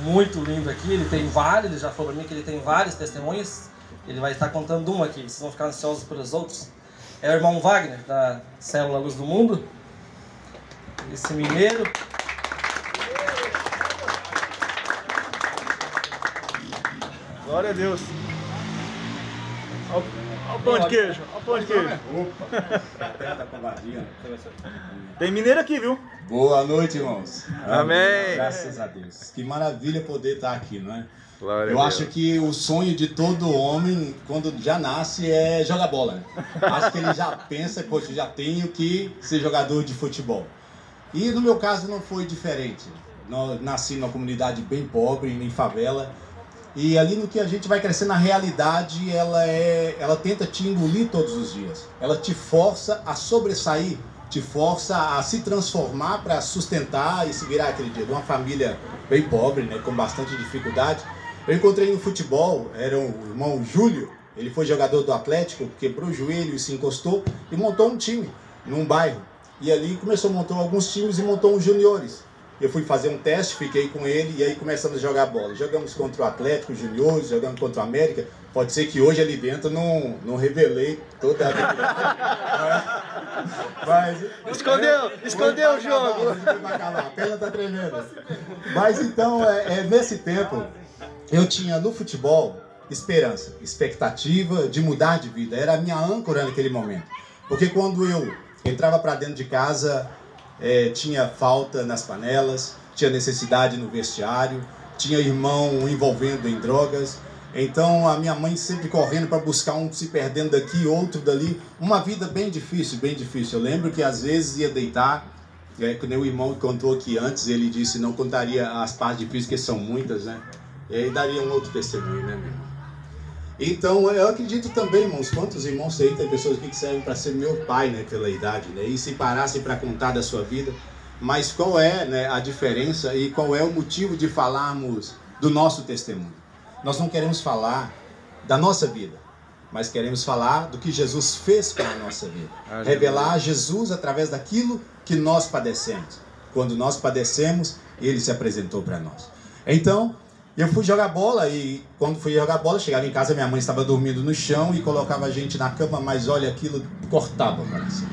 muito lindo aqui. Ele tem vários, ele já falou para mim que ele tem vários testemunhos. Ele vai estar contando uma aqui, vocês vão ficar ansiosos pelos outros. É o irmão Wagner, da Célula Luz do Mundo. Esse mineiro. Glória a Deus. Olha o pão de queijo, olha o pão de queijo. Tem mineiro aqui, viu? Boa noite, irmãos. Amém. Graças a Deus. Que maravilha poder estar aqui, não é? Glória Eu a acho Deus. que o sonho de todo homem, quando já nasce, é jogar bola. Né? Acho que ele já pensa, poxa, já tenho que ser jogador de futebol. E no meu caso não foi diferente. Eu nasci numa comunidade bem pobre, em favela. E ali no que a gente vai crescendo, na realidade, ela tenta te engolir todos os dias. Ela te força a sobressair, te força a se transformar para sustentar e se virar aquele dia. De uma família bem pobre, né, com bastante dificuldade. Eu encontrei no futebol, era o irmão Júlio, ele foi jogador do Atlético, quebrou o joelho e se encostou e montou um time num bairro. E ali começou a montar alguns times e montou uns juniores. Eu fui fazer um teste, fiquei com ele e aí começamos a jogar bola. Jogamos contra o Atlético Juniores, jogamos contra o América. Pode ser que hoje ali dentro não revelei toda a habilidade. Escondeu o jogo. A perna tá tremendo. Mas então, nesse tempo, eu tinha no futebol esperança, expectativa de mudar de vida. Era a minha âncora naquele momento. Porque quando eu entrava para dentro de casa, tinha falta nas panelas, tinha necessidade no vestiário, tinha irmão envolvendo em drogas. Então a minha mãe sempre correndo para buscar um se perdendo daqui, outro dali. Uma vida bem difícil, bem difícil. Eu lembro que às vezes ia deitar, quando o irmão contou aqui antes, ele disse não contaria as partes difíceis, que são muitas, né? E aí daria um outro testemunho, né, meu irmão? Então, eu acredito também, irmãos, quantos irmãos aí, tem pessoas aqui que servem para ser meu pai, né, pela idade, né, e se parassem para contar da sua vida, mas qual é, né, a diferença e qual é o motivo de falarmos do nosso testemunho? Nós não queremos falar da nossa vida, mas queremos falar do que Jesus fez para a nossa vida. Revelar Jesus através daquilo que nós padecemos. Quando nós padecemos, Ele se apresentou para nós. Então, eu fui jogar bola e quando fui jogar bola, chegava em casa, minha mãe estava dormindo no chão e colocava a gente na cama, mas olha, aquilo cortava o coração.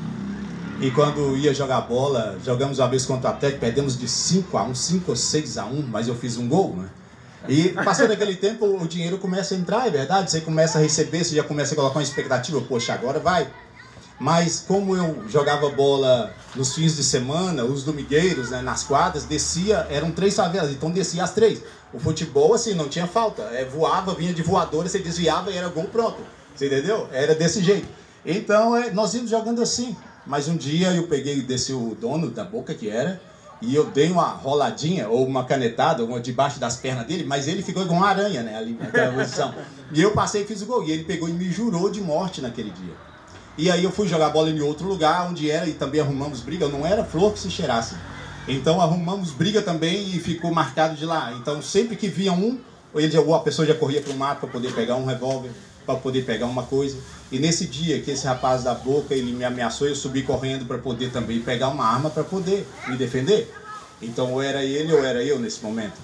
E quando ia jogar bola, jogamos uma vez contra o Atlético, perdemos de 5-1, 5 ou 6-1, mas eu fiz um gol, né? E passando aquele tempo, o dinheiro começa a entrar, é verdade? Você começa a receber, você já começa a colocar uma expectativa, poxa, agora vai. Mas como eu jogava bola nos fins de semana, os domingueiros, né, nas quadras, descia, eram 3 favelas, então descia as 3. O futebol, assim, não tinha falta. Voava, vinha de voadora, você desviava e era gol pronto. Você entendeu? Era desse jeito. Então, nós íamos jogando assim. Mas um dia eu peguei, desci o dono da boca que era, e eu dei uma roladinha, ou uma canetada, uma debaixo das pernas dele, mas ele ficou igual uma aranha, né, ali naquela posição. E eu passei e fiz o gol. E ele pegou e me jurou de morte naquele dia. E aí eu fui jogar bola em outro lugar, onde era, e também arrumamos briga. Não era flor que se cheirasse. Então arrumamos briga também e ficou marcado de lá. Então sempre que via a pessoa já corria para o mato para poder pegar um revólver, para poder pegar uma coisa. E nesse dia que esse rapaz da boca, ele me ameaçou, eu subi correndo para poder também pegar uma arma para poder me defender. Então ou era ele ou era eu nesse momento.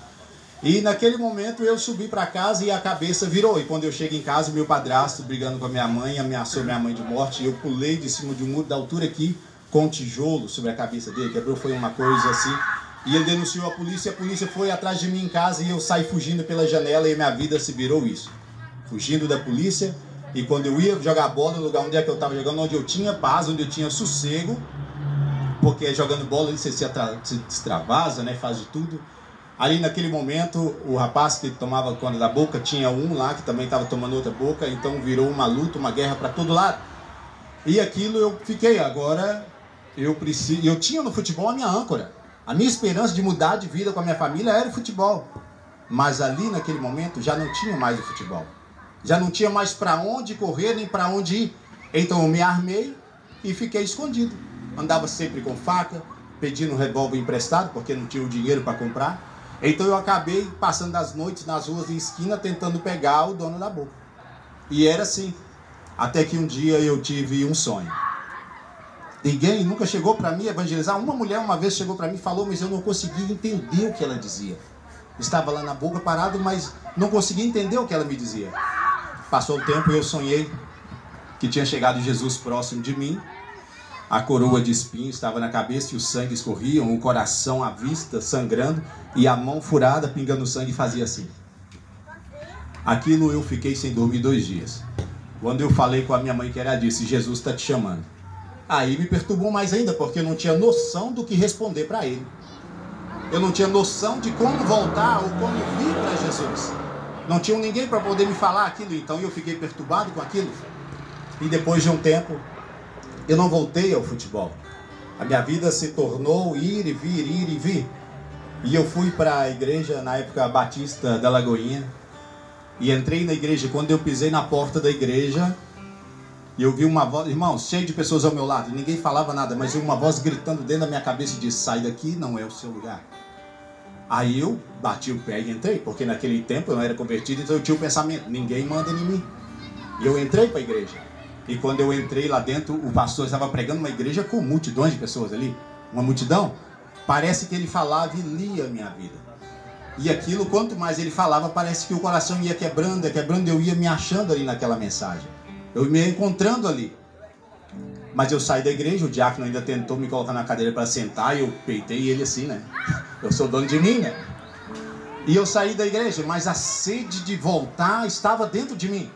E naquele momento eu subi para casa e a cabeça virou. E quando eu chego em casa, meu padrasto brigando com a minha mãe, ameaçou minha mãe de morte. E eu pulei de cima de um muro da altura aqui, com um tijolo sobre a cabeça dele, quebrou, foi uma coisa assim. E ele denunciou a polícia foi atrás de mim em casa e eu saí fugindo pela janela e minha vida se virou isso. Fugindo da polícia, e quando eu ia jogar bola no lugar onde é que eu estava jogando, onde eu tinha paz, onde eu tinha sossego, porque jogando bola você se extravasa, né, faz de tudo. Ali naquele momento, o rapaz que tomava conta da boca, tinha um lá que também estava tomando outra boca, então virou uma luta, uma guerra para todo lado. E aquilo eu fiquei, agora eu tinha no futebol a minha âncora. A minha esperança de mudar de vida com a minha família era o futebol. Mas ali naquele momento já não tinha mais o futebol. Já não tinha mais para onde correr nem para onde ir. Então eu me armei e fiquei escondido. Andava sempre com faca, pedindo um revólver emprestado, porque não tinha o dinheiro para comprar. Então eu acabei passando as noites nas ruas de esquina tentando pegar o dono da boca. E era assim. Até que um dia eu tive um sonho. Ninguém nunca chegou para mim evangelizar. Uma mulher uma vez chegou para mim e falou, mas eu não conseguia entender o que ela dizia. Estava lá na boca parado, mas não conseguia entender o que ela me dizia. Passou o tempo e eu sonhei que tinha chegado Jesus próximo de mim. A coroa de espinhos estava na cabeça e o sangue escorria, o coração à vista, sangrando, e a mão furada, pingando sangue, fazia assim. Aquilo eu fiquei sem dormir 2 dias. Quando eu falei com a minha mãe, que ela disse, Jesus está te chamando. Aí me perturbou mais ainda, porque eu não tinha noção do que responder para ele. Eu não tinha noção de como voltar ou como vir para Jesus. Não tinha ninguém para poder me falar aquilo, então eu fiquei perturbado com aquilo. E depois de um tempo, eu não voltei ao futebol. A minha vida se tornou ir e vir. E eu fui para a igreja, na época Batista da Lagoinha. E entrei na igreja. Quando eu pisei na porta da igreja, eu vi uma voz, irmãos, cheio de pessoas ao meu lado. Ninguém falava nada, mas eu vi uma voz gritando dentro da minha cabeça e disse, sai daqui, não é o seu lugar. Aí eu bati o pé e entrei, porque naquele tempo eu não era convertido, então eu tinha o pensamento, ninguém manda em mim. E eu entrei para a igreja. E quando eu entrei lá dentro, o pastor estava pregando uma igreja com multidões de pessoas ali. Uma multidão. Parece que ele falava e lia a minha vida. E aquilo, quanto mais ele falava, parece que o coração ia quebrando, eu ia me achando ali naquela mensagem. Eu me encontrando ali. Mas eu saí da igreja, o diácono ainda tentou me colocar na cadeira para sentar, e eu peitei ele assim, né? Eu sou dono de mim, né? E eu saí da igreja, mas a sede de voltar estava dentro de mim.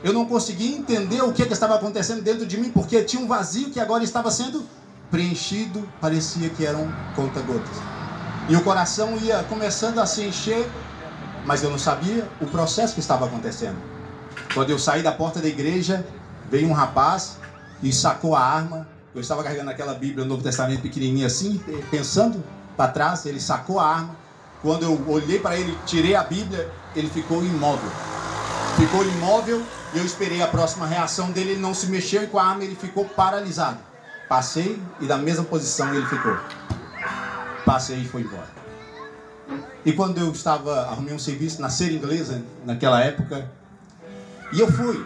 Eu não conseguia entender o que estava acontecendo dentro de mim, porque tinha um vazio que agora estava sendo preenchido, parecia que eram conta-gotas. E o coração ia começando a se encher, mas eu não sabia o processo que estava acontecendo. Quando eu saí da porta da igreja, veio um rapaz e sacou a arma. Eu estava carregando aquela Bíblia, o Novo Testamento pequenininha assim, pensando para trás, ele sacou a arma. Quando eu olhei para ele, tirei a Bíblia, ele ficou imóvel. Ficou imóvel e eu esperei a próxima reação dele, ele não se mexeu e com a arma ele ficou paralisado. Passei e da mesma posição ele ficou. Passei e foi embora. E quando eu arrumei um serviço na Ser Inglesa, naquela época, e eu fui.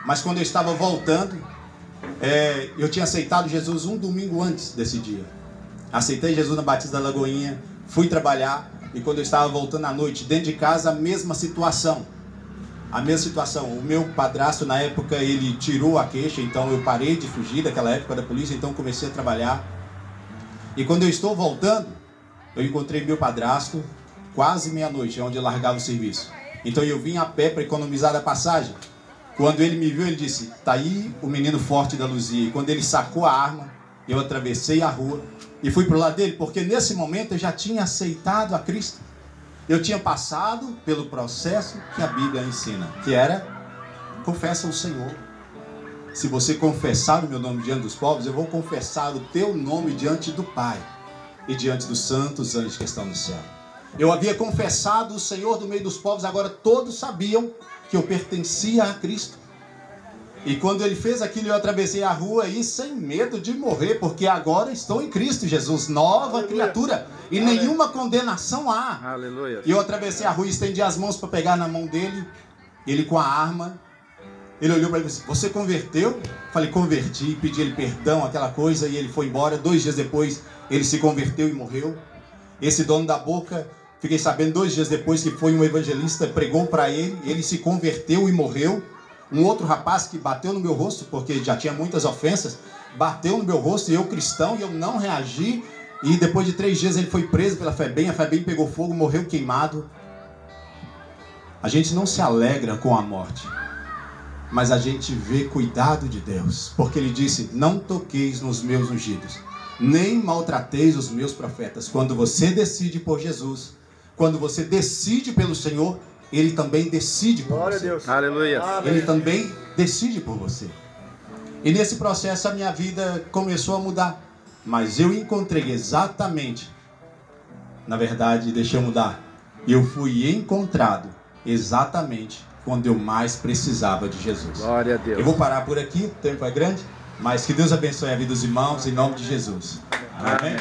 Mas quando eu estava voltando, eu tinha aceitado Jesus um domingo antes desse dia. Aceitei Jesus na Batista da Lagoinha, fui trabalhar, e quando eu estava voltando à noite, dentro de casa, a mesma situação. A mesma situação. O meu padrasto, na época, ele tirou a queixa, então eu parei de fugir daquela época da polícia, então comecei a trabalhar. E quando eu estou voltando, eu encontrei meu padrasto quase meia-noite, onde eu largava o serviço. Então eu vim a pé para economizar da passagem. Quando ele me viu, ele disse, tá aí o menino forte da Luzia. E quando ele sacou a arma, eu atravessei a rua e fui para o lado dele, porque nesse momento eu já tinha aceitado a Cristo. Eu tinha passado pelo processo que a Bíblia ensina, que era, confessa o Senhor. Se você confessar o meu nome diante dos povos, eu vou confessar o teu nome diante do Pai e diante dos santos anjos que estão no céu. Eu havia confessado o Senhor do meio dos povos, agora todos sabiam que eu pertencia a Cristo. E quando ele fez aquilo, eu atravessei a rua e sem medo de morrer, porque agora estou em Cristo Jesus, nova criatura, e nenhuma condenação há. Aleluia. E eu atravessei a rua e estendi as mãos para pegar na mão dele, ele com a arma. Ele olhou para mim e disse, você converteu? Falei, converti, pedi ele perdão, aquela coisa, e ele foi embora. 2 dias depois, ele se converteu e morreu. Esse dono da boca, fiquei sabendo 2 dias depois que foi um evangelista, pregou para ele, ele se converteu e morreu. Um outro rapaz que bateu no meu rosto, porque já tinha muitas ofensas, bateu no meu rosto, e eu cristão, e eu não reagi. E depois de 3 dias ele foi preso pela FEBEM, a FEBEM pegou fogo, morreu queimado. A gente não se alegra com a morte, mas a gente vê cuidado de Deus, porque ele disse, não toqueis nos meus ungidos, nem maltrateis os meus profetas. Quando você decide por Jesus, quando você decide pelo Senhor, ele também decide por Glória você. a Deus. Aleluia. Ele também decide por você. E nesse processo a minha vida começou a mudar, mas eu encontrei exatamente, na verdade, deixa eu mudar, eu fui encontrado exatamente quando eu mais precisava de Jesus. Glória a Deus. Eu vou parar por aqui, o tempo é grande, mas que Deus abençoe a vida dos irmãos, em nome de Jesus. Amém.